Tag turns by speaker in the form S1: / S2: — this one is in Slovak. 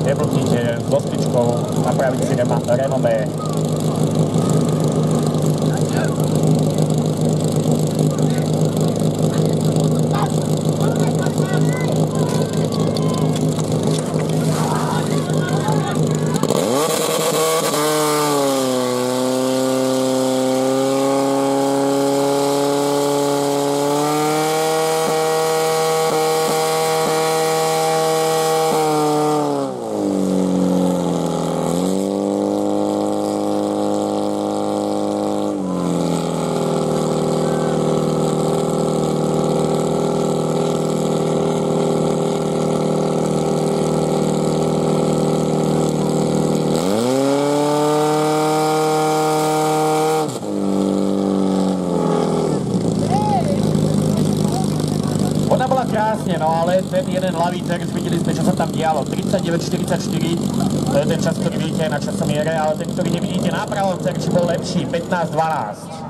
S1: neblúdnite s dostičkou napraviť si renomé. Ona bola krásne, no ale ten jeden ľavý terz, videli sme, čo sa tam dialo. 39,44, to je ten čas, ktorý vidíte na časomiere, ale ten, ktorý nevidíte na pravom terči, bol lepší, 15,12.